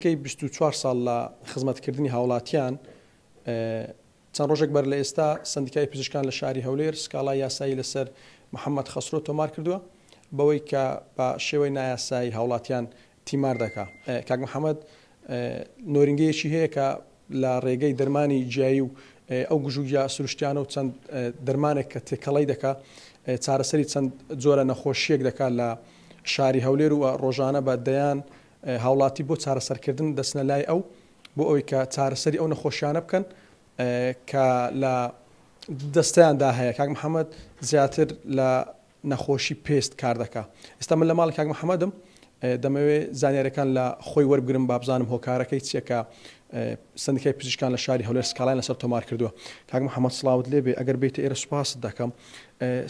نزیکەی 24 ساڵ لە خزمەتکردنی هاوڵاتیان چەند ڕۆژێک بەر لە ئێستا سندیکای پزیشکان لە شاری هەولێر سکاڵای یاسایی لەسەر محەممەد خەسرۆ تۆمار کردووە بەوەی کە بە شێوەی نایاسایی هاوڵاتیان تیمار دەکا. کاک محەممەد نۆرینگەیەکی هەیە کە لە ڕێگەی دەرمانی جیایی و ئەو گژوگیا سروشتیانە و چەند دەرمانێک کە تێکەڵی دەکا چارەسەری چەند جۆرە نەخۆشیەک دەکات لە شاری هەولێر و ڕۆژانە بە دەیان هاوڵاتی بۆ چارەسەرکردن دەستنە لای ئەو بۆ ئەوەی کە چارەسەری ئەو نەخۆشیانە بکەن کە لە دەستیاندا هەیە. کاک محەممەد زیاتر لە نەخۆشی پێست کار دەکا. ئێستا من لە ماڵ کاک محەممەدم دەمەوێت زانیاریەکان لە خۆی وەربگرم با بزانم هۆکارەکەی چیەکە سندیکای پزیشکان لە شاری هەولێر سکاڵای لەسەر تۆمار کردووە. کاک محەممەد سڵاوت لێبێ ئەگەر بێتە ئێرە سوپاست دەکەم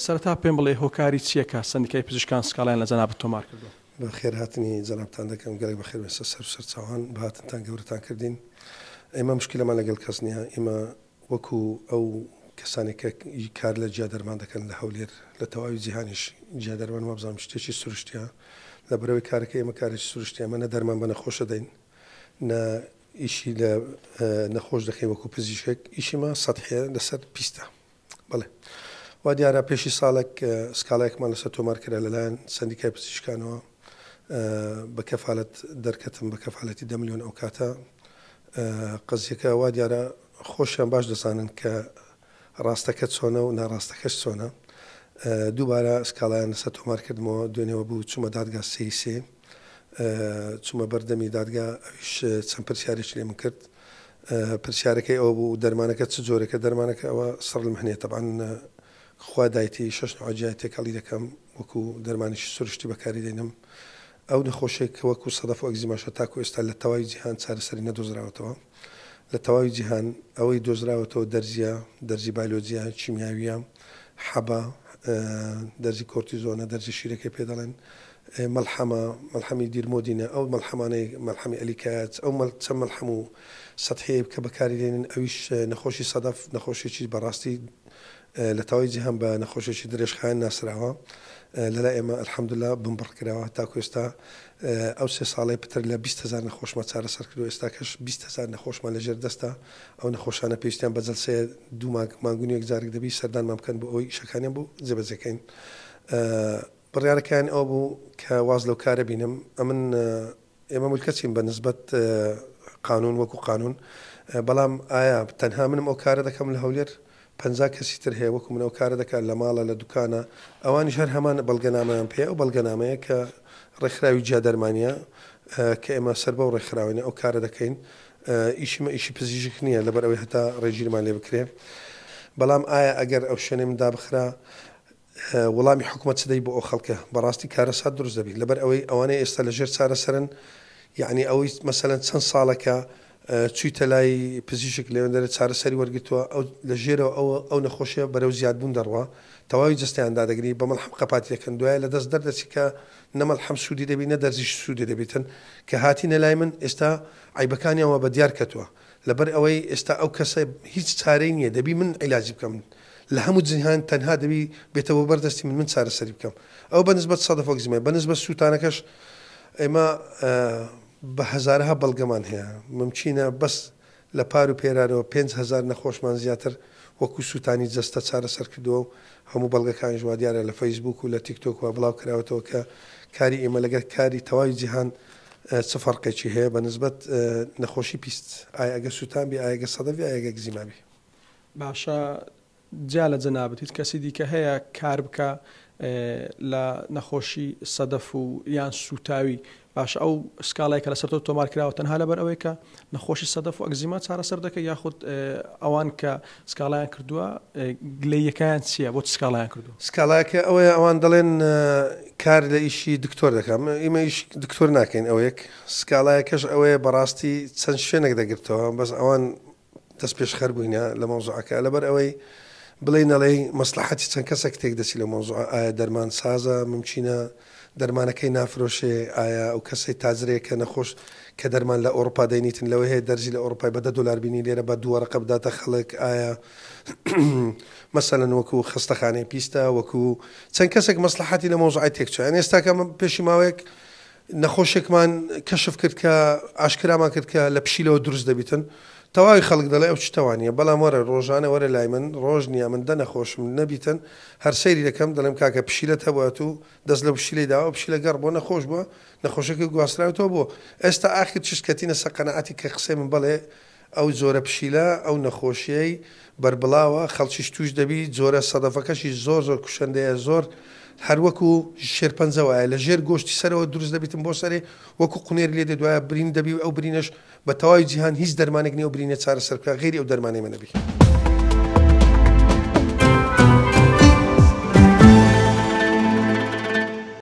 سەرەتا پێم بڵێ هۆکاری چیەکە سندیکای پزیشکان سکاڵایان لە جەنابەت تۆمار کردووە. بە خێرهاتنی جەنابتان دەکەم گەلێک بەخێر بێسە سەرچاوان بەهاتنتان گەورەتان کردین. ئێمە مشکلەمان لەگەڵ کەس نییە. ئێمە وەکو ئەو کەسانێک کە کار لە جیا دەرمان دەکەن لە هەولێر لە تەواوی جیهانیش جیا دەرمان وابزانام شتێکی سروشتیە لە بەرەوەی کارەکە ئێمە کارێکی سروشتی ئەمە نە دەرمان بە نەخۆشە دەین نە ئیشی لە نەخۆش دەکەین وەکو پزیشک ئیشیمە سەدحەیە لەسەر پیستە. بەڵێ وا دیارە پێشی ساڵێک سکاڵایەکمان لەسەر تۆمار کرا لەلایەن سندیکای پزیشکانەوە بە کەفالەت دەرکەتم بە کەفالەتی 10 ملیۆن ئەو کاتە قزیەکە وا دیارە خۆشیان باش دەزانن کە ڕاستەکە چۆنە و ناڕاستەکەش چۆنە. دووبارە سکاڵایان لەسەر تۆمار کردمەوە دوێنێەوە بوو چوومە دادگا سێ چوومە بەردەمی دادگا ئەویش چەند پرسیارێکی لێ من کرد. پرسیارەکەی ئەوە بوو دەرمانەکە چ جۆرەکە دەرمانەکە ئەوە سەر لەمهنێت تەبعاً خوا دایەتی 6 نوعجیای تێکەڵی دەکەم وەکو دەرمانیشی سروشتی بەکاری دێنم. ئەو نەخۆشێک وەکو سەدەف و ئەگزیماشە تاکو ئێستا لە تەواوی جیهان چارەسەری نەدۆزراوەتەوە. لە تەواوی جیهان ئەوەی دۆزراوەتەوە دەرزیە دەرزی بایۆلۆجیە چیمیاویە حەبە دەرزی کۆرتیزۆنە دەرزی شیرەکەی پێ دەڵێن مەلحەمی دیرمۆدینە ئەو مەلحەمانەی مەلحەمی ئەلیکات ئەو چەند مەلحەم و سەدحەیە کە بەکاری دێنن ئەویش نەخۆشی سەدەف نەخۆشیێکی بەڕاستی لە تەواوی جیهان بە نەخۆشیێکی درێژخایەن ناسراوە. لەلا ئێمە ئەلحەمدولیلا بمبڕکراوە تاکو ئێستا ئەو 3 ساڵی پتر لە 20,000 نەخۆشمە چارەسەر کردو. ئێستا کەش 20,000 نەخۆشمان لەژێر دەستە. ئەو نەخۆشانە پێویستیان بە جەلسەیە دوو مانگونی یەکجارێک دەبی سەردانمان بکەن بۆ ئەوی شەکانیان بوو جێبەجێکەین. بڕیارەکان ئەو بوو کە واز لەو کارە بینم ئێمە مولکەچین بە نسبەت قانون وەکو قانون. بەڵام ئایا تەنها منم ئەو کارە دەکەم لە هەولێر 50 کەسی تر هەیە وەکو من ئەو کارە دەکات لە ماڵە لە دوکانە ئەوانیش هەر هەمان بەڵگەنامەیان پێ ئەو بەڵگەنامەیە کە ڕێکخراوی جیا دەرمانیە کە ئێمە سەر بەو ڕێکخراوێنە ئەو کارە دەکەین. ئیشیمە ئیشی پزیشک نییە لەبەر ئەوەی هەتا ڕێژیرمان لێ بکرێ. بەڵام ئایا ئەگەر ئەو شوێنێ مندا بخرا وەڵامی حکوومەت چدەی بۆ ئەو خەڵکە بەڕاستی کارە سات دروست دەبێت لەبەر ئەوەی ئەوانەیە ئێستا لەژێر چارەسەرن. یعنی ئەوەی مەسەلەن چەند ساڵەکە چوویتە لای پزیشک لەوێندەرە چارەسەری وەرگتووە ئەو لە ژێرەوە ئەو نەخۆشیە بەرەو زیادبوون دەڕوە تەواوی جستیاندا دەگری بە مەلحەم قەپاتی دەکەن دوایە لە دەست دەردەچی کە نەمەلحەم سوودی دەبی نە دەرزیش سوودی دەبێتن کە هاتینە لای من ئێستا عیبەکانیانەوە بە دیار کەتووە لەبەر ئەوەی ئێستا ئەو کەسە هیچ چارەی نییە دەبی من عیلاجی بکەم لە هەموو جیهان تەنها دەبی بێتەوە بەردەستی من چارەسەری بکەم. ئەو بەنسبەت سەدەف وەگزیمە بەنسبەت سووتانەکەش ئێمە بە هەزارها بەڵگەمان هەیە ممچینە بەس لە پار و پێرانەوە 5,000 نەخۆشمان زیاتر وەکو سووتانی جەستە چارەسەر کردووە و هەموو بەڵگەکانی ژوا دیارە لە فەیسبوک و لە تیکتۆک و بڵاو کراوەتەوە کە کاری ئێمە لەگەر کاری تەواوی جیهان چ فەرقێکی هەیە بە نسبەت نەخۆشی پیست ئایا ئەگە سووتان بی ئاگە سەدەبی ئاگە گزیمابی. باشە جا لە جەنابەت هیچ کەسی دیکە هەیە کار بکە لە نەخۆشی سەدەف و یان سوتاوی باش ئەو سکاڵای کە لەسەر تۆمار کراوە تەنها لەبەر ئەوەی کە نەخۆشی سەدەف و ئەگزیما چارەسەر دەکە یاخود ئەوان کە سکاڵایان کردووە گلەیەکان چییە بۆ سکاڵایان کردو سکاڵایەکە ئەوەیە ئەوان دەڵێن کار لە ئیشی دکتۆر دەکەم ئێمە ئیش دکتۆر ناکەین ئەوەیەک سکاڵایەکەش ئەوەیە بەڕاستی چەند شوێنێک دەگرتەوە بەس ئەوان دەست پێش خەر بووینە لە مۆزوعەکە لەبەر ئەوەی بڵێ نەڵێ مەسلحەتی چەند کەسێک تێک دەچی لە مۆزوع ئایا دەرمان سازە ممچینە دەرمانەکەی نافرۆشێ ئایا ئەو کەسەی تازرەیە کە نەخۆش کە دەرمان لە ئەوروپا دەینیتن لەوە هەیە دەرزی لە ئەوروپای بە $10 بینی لێرە بە 2 ڕقە بداتە خەڵک ئایا مەسەلەن وەکو خستەخانەی پیستە وەکو چەند کەسێک مەسلحەتی لە مۆزوعی تێکچوە ئێستا کە پێشی ماوەیەک نەخۆشێکمان کەشف کرد کە ئاشکرامان کرد کە لە پشیلەوە دروست دەبیتن تەواوی خەڵک دەڵێ ئەو شتەوانە بەڵام وەرە ڕۆژانە وەرە لای من ڕۆژ نییە من نەخۆشم نەبیتن هەر سەیری دەکەم دەڵێم کاکە پشیلەت هەبوات و دەست لە پشیلەی داوە پشیلە گەڕ بۆ نەخۆش بووە نەخۆشەکە گواستراوەوە بۆ ئێستا ئاخر چشکەتینە سەقەنەعەتی کە قسەی من بڵێ ئەو زۆرە پشیلە ئەو نەخۆشیەی بربڵاوە خەڵکیش توش دەبی جۆرە سەدەفەکەشی زۆر زۆر کوشندەیە زۆر هەروەکو شێرپەنجەوەیە لە ژێر گۆشتی سەرەوە دروست دەبیتم بۆ سەرێ وەکو قونێر لێ دەدوایە برین دەبی ئەو برینەش بە تەواوی جیهان هیچ دەرمانێک نیە و برینە چارەسەر بکە غیری ئەو دەرمانەی منەبی